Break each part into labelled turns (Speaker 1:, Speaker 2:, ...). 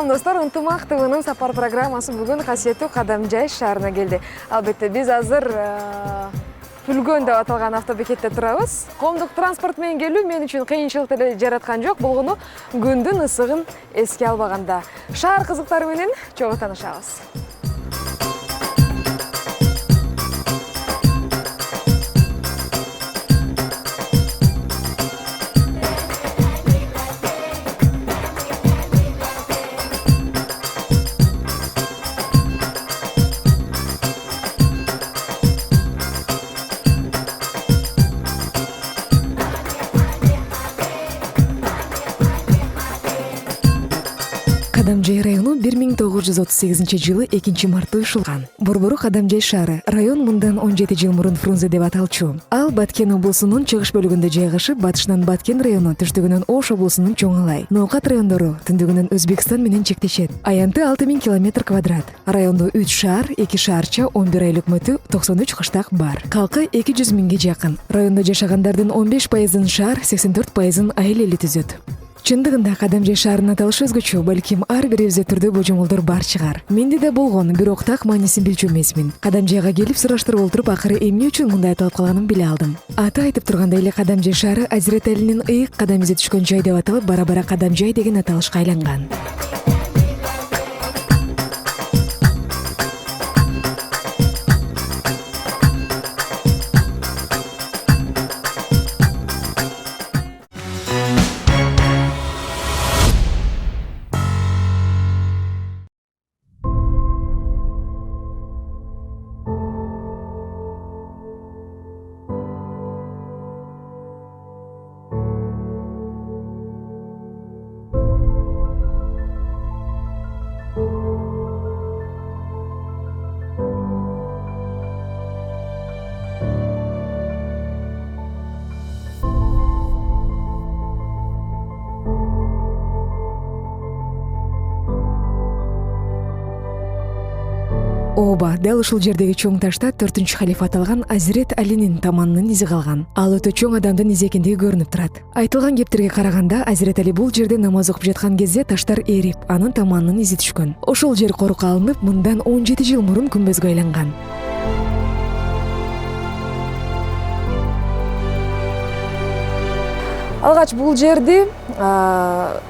Speaker 1: Салам достор, ынтымак ТВнын сапар программасы бүгүн касиеттүү Кадамжай шаарына келди. Албетте биз азыр Пүлгөн деп аталган автобекетте турабыз. Коомдук транспорт менен келүү мен үчүн кыйынчылык деле жараткан жок. Болгону күндүн ысыгын эске албаганда. Шаар кызыктары менен чогуу таанышабыз. Кадамжай району 1938-жылы 2-мартта уюшулган. Борбору Кадамжай шаары. Район мындан 17 жыл мурун Фрунзе деп аталчу. Ал Баткен облусунун чыгыш бөлүгүндө жайгашып, батышынан Баткен району, түштүгүнөн Ош облусунун Чоңалай, Ноокат райондору, түндүгүнөн Өзбекстан менен чектешет. Аянты 6000 км². Райондо 3 шаар, 2 шаарча, 11 ай өкмөтү, 93 кыштак бар. Калкы 200 миңге жакын. Райондо жашагандардын 15%-ын шаар, 84%-ын айыл эли түзөт. Чындыгында Кадамжай шаарынын аталышы өзгөчө, балким ар бирибизде түрдүү божомолдор бар чыгар. Менде да болгон, бирок так маанисин билчү эмесмин. Кадамжайга келип сураштырып олтуруп, акыры эмне үчүн мындай аталып калганын биле алдым. Аты айтып тургандай эле Кадамжай шаары Азирет Алинин ыйык кадам изи түшкөн жай деп аталып, бара-бара Кадамжай деген аталышка айланган. Ооба, дал ушул жердеги чоң ташта 4-чү халифа аталган Азирет Алинин таманынын изи калган. Ал өтө чоң адамдын изи экендиги көрүнүп турат. Айтылган кептерге караганда, Азирет Али бул жерде намаз окуп жаткан кезде таштар эрип, анын таманынын изи түшкөн. Ошол жер корукка алынып, мындан 17 жыл мурун күмбөзгө айланган. Алгач бул жерди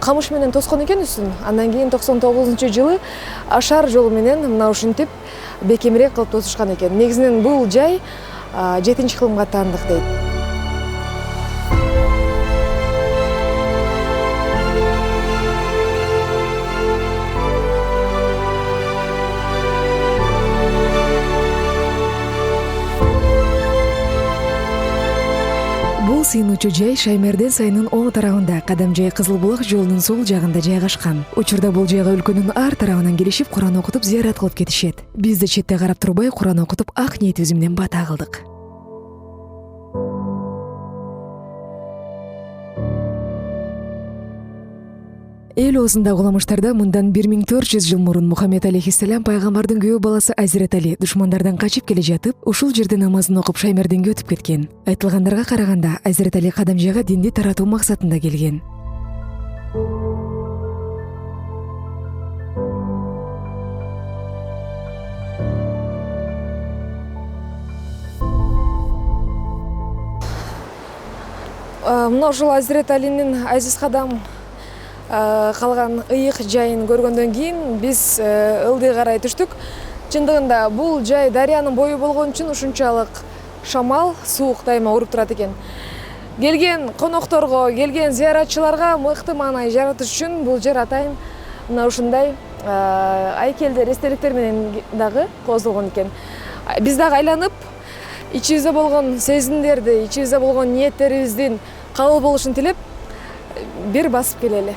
Speaker 1: камыш менен тоскон экен үстүн. Андан кийин 99-жылы ашар жолу менен мына ушинтип бекемирээк кылып тосушкан экен. Негизинен бул жай 7-кылымга таандык дейт. Бул сыйынуучу жай Шаймерден сайынын оң тарабында, Кадамжай Кызыл булак жолунун сол жагында жайгашкан. Учурда бул жайга өлкөнүн ар тарабынан келишип, Куран окутуп, зыярат кылып кетишет. Биз да четте карап турбай Куран окутуп, ак ниетибиз менен бата кылдык. Эл оозундагы уламыштарда мындан 1400 жыл мурун Мухаммед алейхиссалам пайгамбардын күйөө баласы Азирет Али душмандардан качып келе жатып, ушул жерде намазын окуп Шаймерденге өтүп кеткен. Айтылгандарга караганда, Азирет Али Кадамжайга динди таратуу максатында келген. Мына ушул Азирет Алинин азиз кадам калган ыйык жайын көргөндөн кийин биз ылдый карай түштүк. Чындыгында бул жай дарыянын бою болгон үчүн ушунчалык шамал, суук дайыма уруп турат экен. Келген конокторго, келген зыяратчыларга мыкты маанай жаратыш үчүн бул жер атайын мына ушундай айкелдер, эстеликтер менен дагы кооздолгон экен. Биз дагы айланып, ичибизде болгон сезимдерди, ичибизде болгон ниеттерибиздин кабыл болушун тилеп, бир басып келели.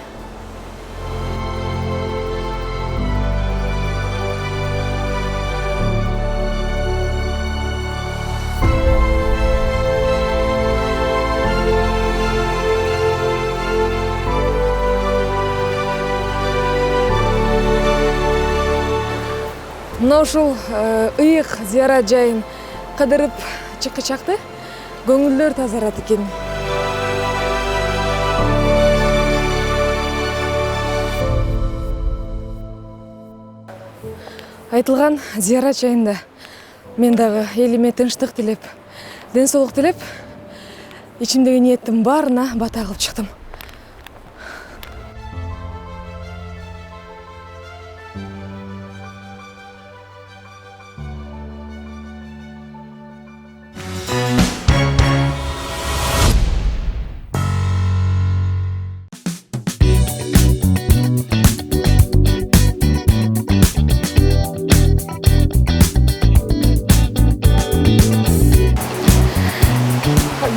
Speaker 1: Мына ушул ыйык зыярат жайын кыдырып чыккычакты көңүлдөр тазарат экен. Айтылған зиярат жайында мен дагы элиме тынчтык тилеп, ден соолук тилеп, ичимдеги ниеттин баарына бата кылып чыктым.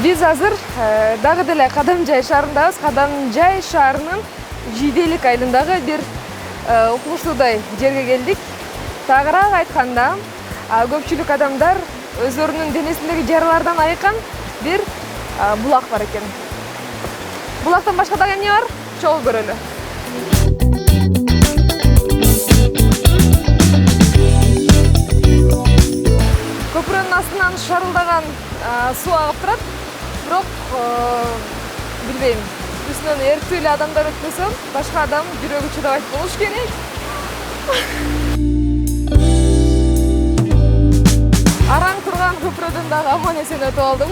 Speaker 1: Биз азыр дагы деле Кадамжай шаарындабыз. Кадамжай шаарынын Жиделик айылындагы бир укмуштуудай жерге келдик. Тагыраак айтканда, көпчүлүк адамдар өздөрүнүн денесиндеги жаралардан айыккан бир булак бар экен. Булактан башка дагы эмне бар? Чогуу көрөлү. Көпүрөнүн астынан шарылдаган суу агып турат. Бирок билбейм. Үстүнөн эрктүү эле адамдар өтпөсө, башка адам жүрөгү чыдабайт болуш керек. Араң турган көпүрөдөн дагы аман-эсен өтүп алдым.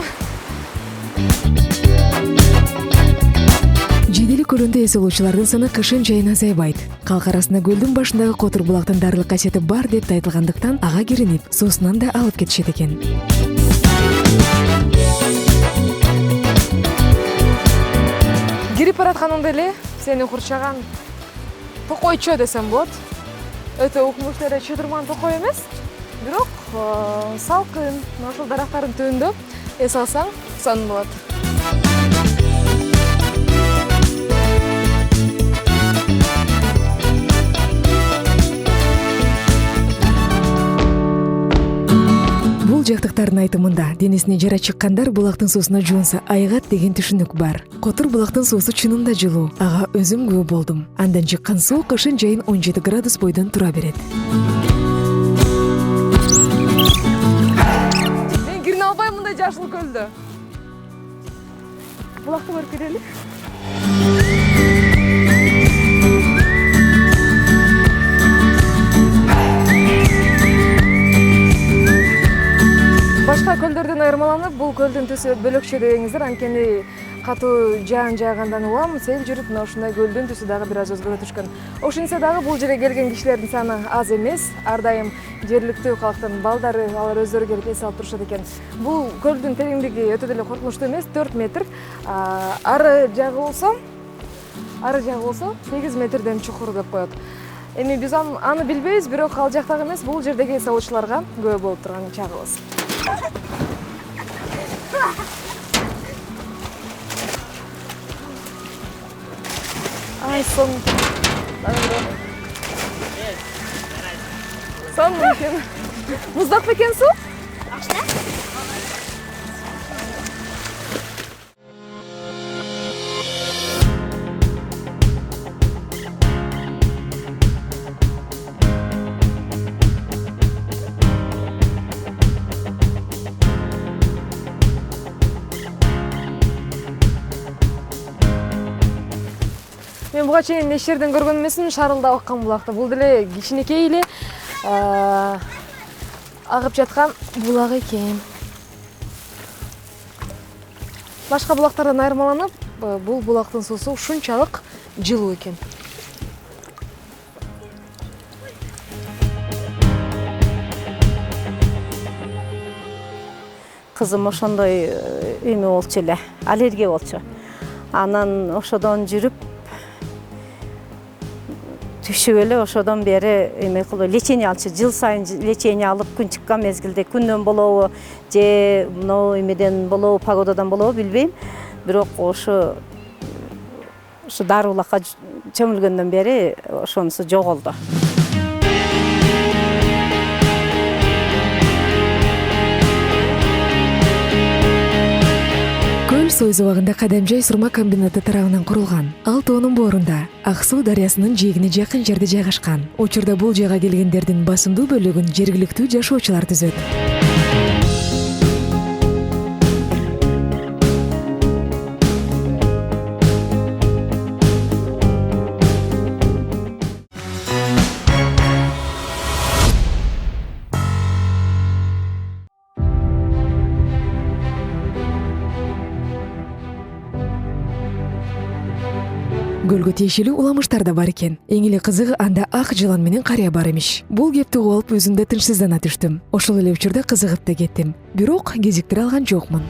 Speaker 1: Жиделик көлүндө эс алуучулардын саны кышын жайына азайбайт. Калк арасында көлдүн башындагы котур булактын дарылык касиети бар деп айтылгандыктан ага киринип, суусунан да алып кетишет экен. Кирип баратканыңда эле сени курчаган токойчо десем болот. Өтө укмуштуу эле чыдырман токой эмес, бирок салкын, ошол дарактардын түбүндө эс алсаң сон болот. Бул жактыктардын айтымында денесине жара чыккандар булактын суусуна жуунса айыгат деген түшүнүк бар. Котур булактын суусу чынында жылуу. Ага өзүм күбө болдум. Андан чыккан суу кышын жайын 17 градус бойдон тура берет. Мен кирине албайм мындай жашыл көлдө. Булакты көрүп келели. Башка көлдөрдөн айырмаланып, бул көлдүн түсү бөлөкчө дегеңиздер, анткени катуу жаан жаагандан улам сел жүрүп, мына ушундай көлдүн түсү дагы бир аз өзгөрө түшкөн. Ошентсе дагы бул жерге келген кишилердин саны аз эмес. Ар дайым жергиликтүү калктын балдары, алар өздөрү келип эс алып турушат экен. Бул көлдүн тереңдиги өтө деле коркунучтуу эмес, 4 метр. Ары жагы болсо 8 метрден чукур деп коет. Эми биз аны билбейбиз, бирок ал жактагы эмес, бул жердеги эс алуучуларга күбө болуп турган чагыбыз. Ай, сон екен. Муздак бекен су? Мен буга чейин эч жерден көргөн эмесмин, шарылдап аккан булакты. Бул деле кичинекей эле агып жаткан булак экен. Башка булактардан айырмаланып, бул булактын суусу ушунчалык жылуу экен.
Speaker 2: Кызым ошондой эме болчу эле, аллергия болчу. Анан ошодон жүрүп түшүп эле ошодон бери эме кылып лечение алчу. Жыл сайын лечение алып, күн чыккан мезгилде күндөн болобу же мына эмеден болобу, погодадан болобу билбейм. Бирок ошо дарылакка чөмүлгөндөн бери ошонусу жоголду.
Speaker 1: Көл Сойз убагында Кадамжай сурма комбинаты тарабынан курулган. Ал тоонун боорунда Ак суу дарыясынын жээгине жакын жерде жайгашкан. Учурда бул жайга келгендердин басымдуу бөлүгүн жергиликтүү жашоочулар түзөт. Көлгө тиешелүү уламыштар да бар экен. Эң эле кызыгы анда ак жылан менен карыя бар имиш. Бул кепти угуп алып өзүм да тынчсыздана түштүм. Ошол эле учурда кызыгып да кеттим. Бирок кезиктире алган жокмун.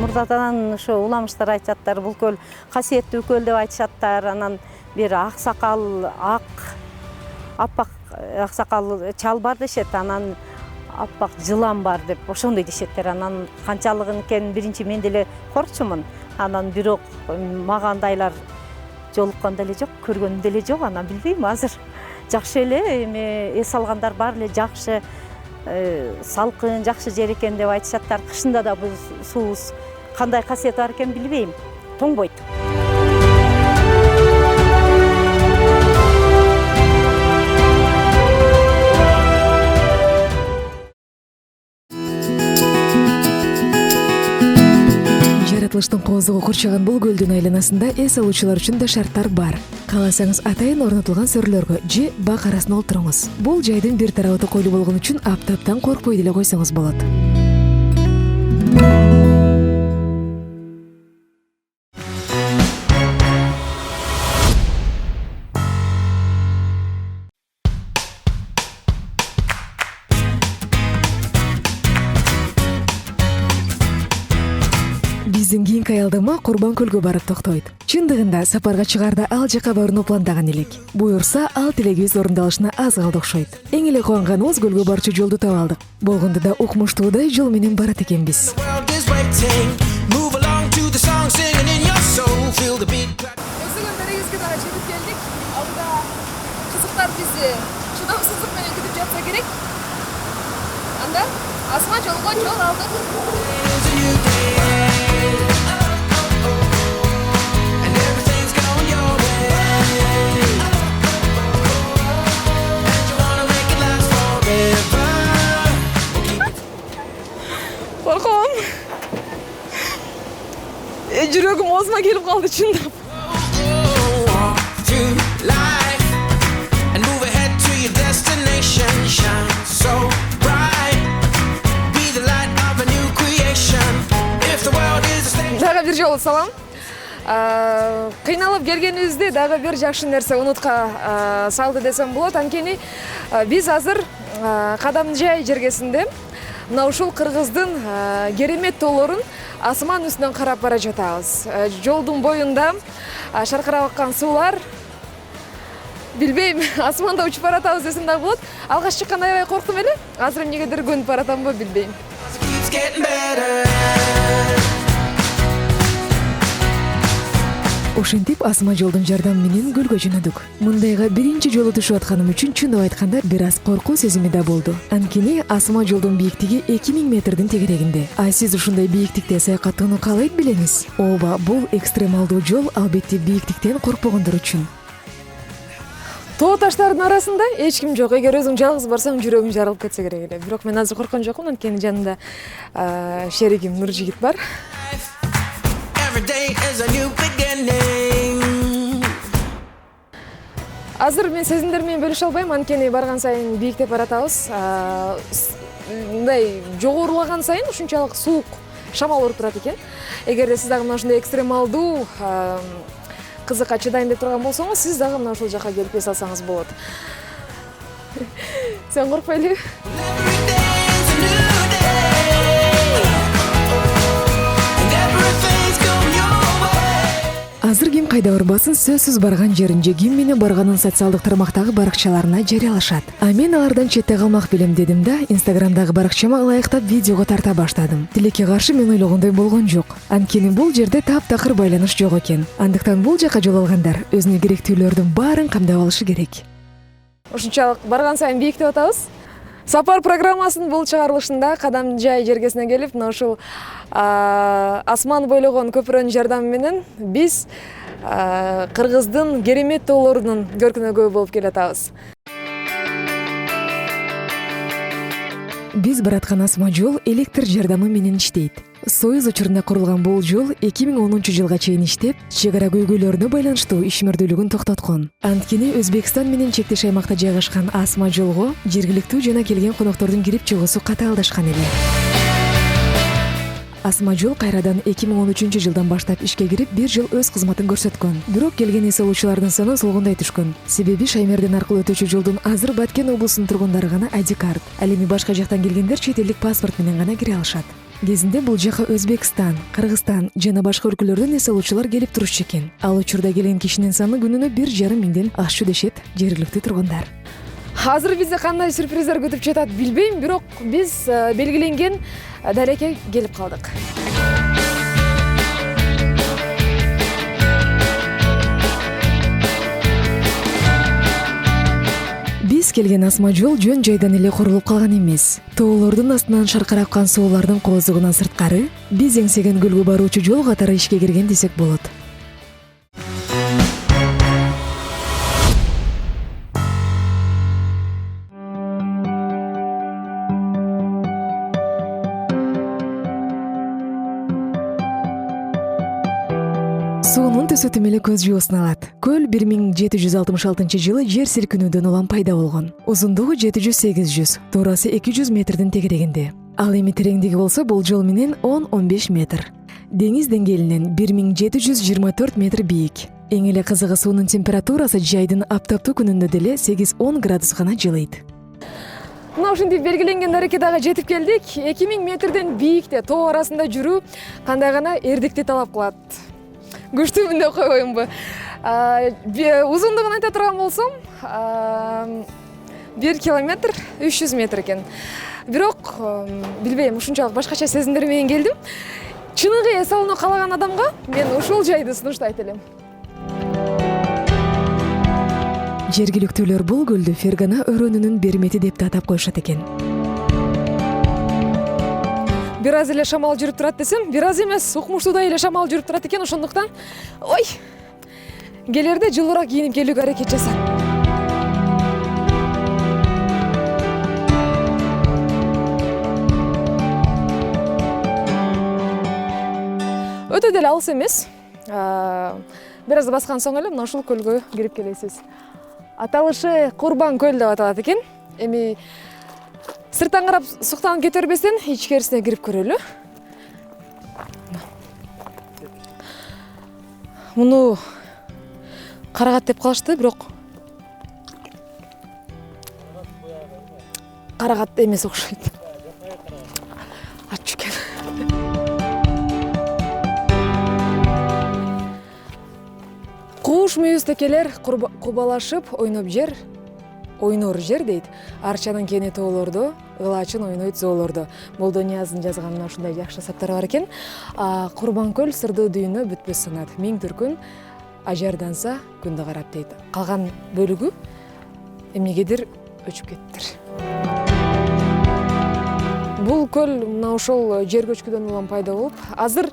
Speaker 2: Мурдадан ошо уламыштар айтышаттар, бул көл касиеттүү көл деп айтышаттар. Анан бир ак сакал, аппак ак сакал чал бар дешет, анан аппак жылан бар деп ошондой дешеттер. Анан канчалыгын экенин биринчи мен деле коркчумун. Анан бирок мага андайлар жолуккан деле жок, көргөнүм деле жок. Анан билбейм, азыр жакшы эле эме эс алгандар бар эле, жакшы салкын, жакшы жер экен деп айтышаттар. Кышында да бул суубуз кандай касиети бар экен билбейм, тоңбойт. Жаратылыштын коозугу курчаган бул көлдүн айланасында эс алуучулар үчүн да шарттар бар. Кааласаңыз атайын орнотулган сөрлөргө же бак арасына олтуруңуз. Бул жайдын бир тарабы токойлуу болгон үчүн аптаптан коркпой деле койсоңуз болот. Биздин кийинки аялдама Курбан көлгө барып токтойт. Чындыгында сапарга чыгаарда ал жака барууну пландаган элек. Буюрса, ал тилегибиз орундалышына аз калды окшойт. Эң эле кубанганыбыз көлгө барчу жолду таап алдык. Болгондо да укмуштуудай жол менен барат экенбиз.
Speaker 3: Берегизге дагы жетип келдик. Алда кызыктар бизди чыдамсыздык менен күтүп жатса керек. Анда асма жолго жол алдык. Корком. Жүрөгүм оозума келип калды чындап. Дагы бир жолу салам. Кыйналып келгенибизди дагы бир жакшы нерсе унутка салды десем болот. Анткени биз азыр Кадамжай жергесинде мына ушул Кыргыздын керемет тоолорун асман үстүнөн карап бара жатабыз. Жолдун боюнда шаркырап аккан суулар, билбейм, асманда учуп баратабыз десем дагы болот. Алгаш чыкканда аябай корктум эле. Азыр эмнегедир көнүп баратамбы билбейм.
Speaker 1: Ошентип асма жолдун жардамы менен көлгө жөнөдүк. Мындайга биринчи жолу түшүп атканым үчүн чындап айтканда бир аз коркуу сезими да болду. Анткени асма жолдун бийиктиги 2000 метрдин тегерегинде. А сиз ушундай бийиктикте саякаттоону каалайт белеңиз? Ооба, бул экстремалдуу жол албетте бийиктиктен коркпогондор үчүн.
Speaker 3: Тоо таштардын арасында эч ким жок. Эгер өзүң жалгыз барсаң, жүрөгүң жарылып кетсе керек эле. Бирок мен азыр корккон жокмун, анткени жанымда шеригим Нуржигит бар. Азыр мен сезимдер менен бөлүшө албайм, анткени барган сайын бийиктеп баратабыз. Мындай жогорулаган сайын ушунчалык суук шамал уруп турат экен. Эгерде сиз дагы мына ушундай экстремалдуу кызыкка чыдайм деп турган болсоңуз, сиз дагы мына ушул жака келип эс алсаңыз болот. Сен коркпой элеби?
Speaker 1: Азыр ким кайда барбасын сөзсүз барган жерин же ким менен барганын социалдык тармактагы баракчаларына жарыялашат. А мен алардан четте калмак белем дедим да, Инстаграмдагы баракчама ылайыктап видеого тарта баштадым. Тилекке каршы мен ойлогондой болгон жок. Анткени бул жерде таптакыр байланыш жок экен. Андыктан бул жака жол алгандар өзүнө керектүүлөрдүн баарын камдап алышы керек.
Speaker 3: Ушунчалык барган сайын бийиктеп атабыз. Сапар программасынын бул чыгарылышында Кадамжай жергесине келип, мына ушул асман бойлогон көпүрөнүн жардамы менен биз Кыргыздын керемет тоолорунун көркүнөгү болуп келатабыз.
Speaker 1: Биз бараткан асма жол электр жардамы менен иштейт. Союз учурунда курулган бул жол 2010-жылга чейин иштеп, чек ара көйгөйлөрүнө байланыштуу ишмердүүлүгүн токтоткон. Анткени Өзбекстан менен чектеш аймакта жайгашкан асма жолго жергиликтүү жана келген коноктордун кирип чыгуусу катаалдашкан эле. Асма жол кайрадан 2013-жылдан баштап ишке кирип, 1 жыл өз кызматын көрсөткөн. Бирок келген эс алуучулардын саны солгундай түшкөн. Себеби Шаймерден аркылуу өтүүчү жолдун азыр Баткен облусунун тургундары гана ID карт, ал эми башка жактан келгендер чет элдик паспорт менен гана кире алышат. Кезинде бул жака Өзбекстан, Кыргызстан жана башка өлкөлөрдөн эс алуучулар келип турушчу экен. Ал учурда келген кишинин саны күнүнө 1,5 миңден ашчу дешет жергиликтүү тургундар.
Speaker 3: Азыр бизди кандай сюрприздер күтүп жатат билбейм, бирок биз белгиленген дарекке келип калдык.
Speaker 1: Биз келген асма жол жөн жайдан эле курулуп калган эмес. Тоолордун астынан шаркырап кан суулардын коозугунан сырткары, биз эңсеген көлгө баруучу жол катары ишке кирген десек болот. Суунун түсү тим эле көз жуусун алат. Көл 1766-жылы жер силкинүүдөн улам пайда болгон. Узундугу 700-800, туурасы 200 метрдин тегерегинде. Ал эми тереңдиги болсо бул жол менен 10-15 метр. Деңиз деңгээлинен 1724 метр бийик. Эң эле кызыгы суунун температурасы жайдын аптаптуу күнүндө деле 8-10 градус гана жылыйт.
Speaker 3: Мына ушинтип белгиленген дарекке дагы жетип келдик. 2000 метрден бийикте тоо арасында жүрүү кандай гана эрдикти талап кылат. Күчтүүмүн деп койбоймбу. Узундугун айта турган болсом, 1 километр 300 метр экен. Бирок билбейм, ушунчалык башкача сезимдер менен келдим. Чыныгы эс алууну каалаган адамга мен ушул жайды сунуштайт элем.
Speaker 1: Жергиликтүүлөр бул көлдү Фергана өрөөнүнүн бермети деп да атап коюшат экен.
Speaker 3: Бир аз эле шамал жүрүп турат десем, бир аз эмес, укмуштуудай эле шамал жүрүп турат экен, ошондуктан келерде жылуураак кийинип келүүгө аракет жасам. Өтө деле алыс эмес. Бир аз баскан соң эле мына ушул көлгө кирип келесиз. Аталышы Курбан көл деп аталат экен. Эми сырттан карап суктанып кете бербестен ичкерисине кирип көрөлү. Муну карагат деп калышты, бирок карагат эмес окшойт. Ачуу экен. Куш мүйүздекелер кубалашып ойнор жер дейт. Арчанын кени тоолордо, ылаачын ойнойт зоолордо. Молдонияздын жазганына ушундай жакшы саптары бар экен. Курбан көл сырдуу дүйнө бүтпөс санат. Миң түркүн ажарданса күндү карап дейт. Калган бөлүгү эмнегедир өчүп кеттир. Бул көл мына ошол жер көчкүдөн улам пайда болуп, азыр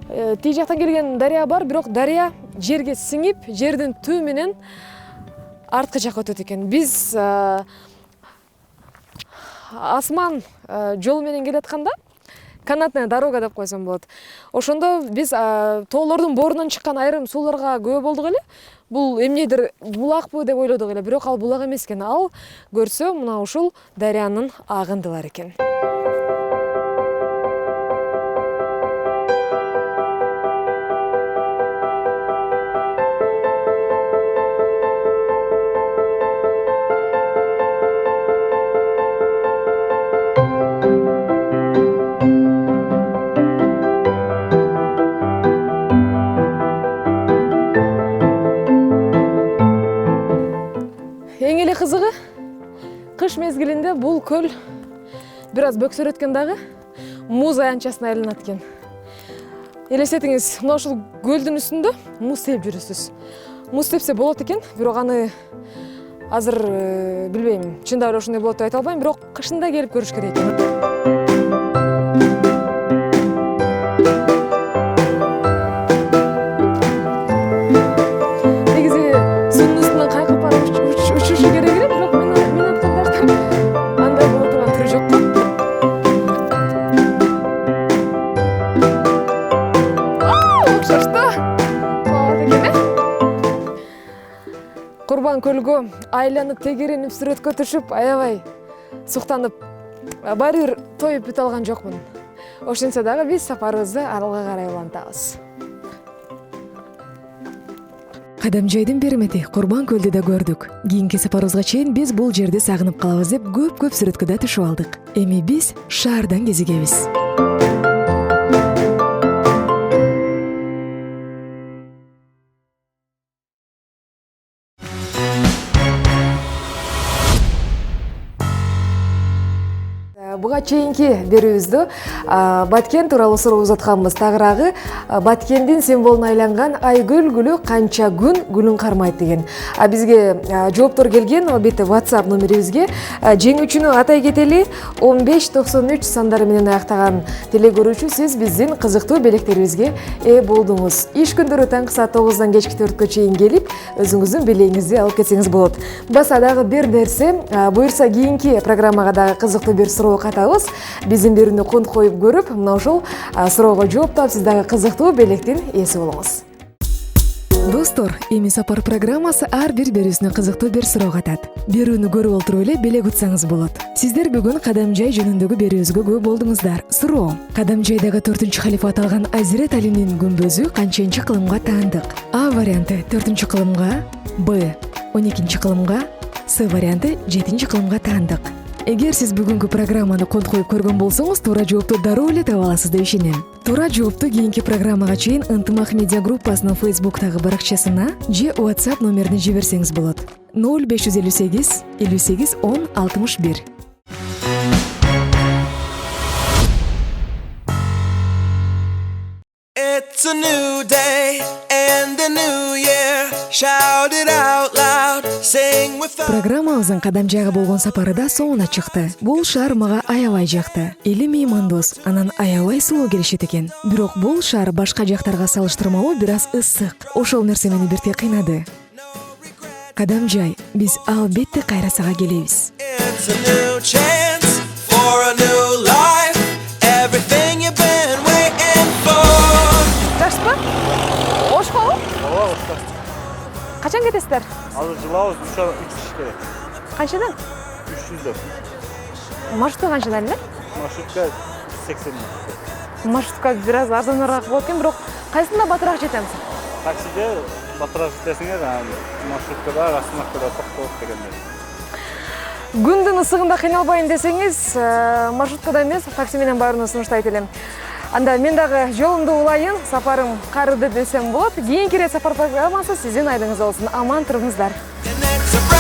Speaker 3: тиги жактан келген дарыя бар, бирок дарыя жерге сиңип, жердин түбү менен арткы жакка өтөт экен. Биз асман жол менен келатканда канатная дорога деп койсом болот. Ошондо биз тоолордун боорунан чыккан айрым сууларга күбө болдук эле. Бул эмнедир булакпы деп ойлодук эле, бирок ал булак эмес экен. Ал көрсө мына ушул дарыянын агындылары экен. Эң эле кызыгы, кыш мезгилинде бул көл бир аз бөксөрөткөн дагы муз аянтчасына айланат экен. Элестетиңиз, мына ушул көлдүн үстүндө муз теп жүрөсүз. Муз тепсе болот экен, бирок аны азыр билбейм, чындап эле ошондой болот деп айта албайм, бирок кышында келип көрүш керек экен. турган көлгө айланып тегеренип сүрөткө түшүп аябай суктанып баары бир тоюп бүтө алган жокмун. Ошентсе дагы биз сапарыбызды алга карай улантабыз.
Speaker 1: Кадамжайдын беремети Курбан көлдү да көрдүк. Кийинки сапарыбызга чейин биз бул жерди сагынып калабыз деп көп сүрөткө да түшүп алдык. Эми биз шаардан кезигебиз.
Speaker 3: Буга чейинки берүүбүздө Баткен тууралуу суроо узатканбыз. Тагыраагы Баткендин символуна айланган айгүл гүлү канча күн гүлүн кармайт деген. Бизге жооптор келген, албетте WhatsApp номерибизге. Жеңүүчүнү атай кетели. 1593 сандары менен аяктаган телегөрүүчү сиз биздин кызыктуу белектерибизге ээ болдуңуз. Иш күндөрү таңкы саат 9-дан кечки 4-кө чейин келип, өзүңүздүн белегиңизди алып кетсеңиз болот. Баса дагы бир нерсе, буюрса кийинки программага дагы кызыктуу бир суроо катабыз. Биздин берүүнү конт коюп көрүп, мына ушул суроого жооптоп, сиз дагы кызыктуу белектин ээси болуңуз.
Speaker 1: Достор, эми сапар программасы ар бир берүүсүнө кызыктуу бир суроо катат. Берүүнү көрүп олтуруп эле белек утсаңыз болот. Сиздер бүгүн Кадамжай жөнүндөгү берүүбүзгө көп болдуңуздар. Суроо: Кадамжайдагы 4-халифа аталган Азирет Алинин күмбөзү канченчи кылымга таандык? А варианты 4-кылымга, Б 12-кылымга, С варианты 7-кылымга таандык. Эгер сиз бүгүнкү программаны конт коюп көргөн болсоңуз, туура жоопту дароо эле таба аласыз деп ишенем. Туура жоопту кийинки программага чейин Ынтымак медиа группасынын Facebooктагы баракчасына же WhatsApp номерине жиберсеңиз болот. 0558 58 10 61.
Speaker 4: It's a new day and a new year. Shout it out loud, sing with us.
Speaker 1: Программабыздын Кадамжайга болгон сапары да соңуна чыкты. Бул шаар мага аябай жакты. Эли меймандос, анан аябай сулуу келишет экен. Бирок бул шаар башка жактарга салыштырмалуу бир аз ысык. Ошол нерсе мени бирте кыйнады. Кадамжай, биз албетте кайра сага келебиз.
Speaker 4: It's a new chance for a new life. Everything you've been waiting for.
Speaker 3: Жакшысызбы? Ошпобу?
Speaker 5: Ооба, ошпо.
Speaker 3: Качан кетесиздер?
Speaker 5: Азыр жылабыз 3 киш керек.
Speaker 3: Канчадан?
Speaker 5: 300
Speaker 3: Маршрутка канчадан эле?
Speaker 5: Маршрутка 80 миң.
Speaker 3: Маршрутка бир аз арзаныраак болот экен, бирок кайсында батыраак жетемиз?
Speaker 5: Таксиде батыраак жетесиңер, маршруткада расынакта токтоп дегендей.
Speaker 3: Күндүн ысыгында кыйналбайын десеңиз, маршруткада эмес, такси менен барууну сунуштайт элем. Анда мен дагы жолумду улайын, сапарым карыды десем болот. Кийинки рет сапар программасы сиздин айдыңыз болсун. Аман туруңуздар.
Speaker 4: And it's a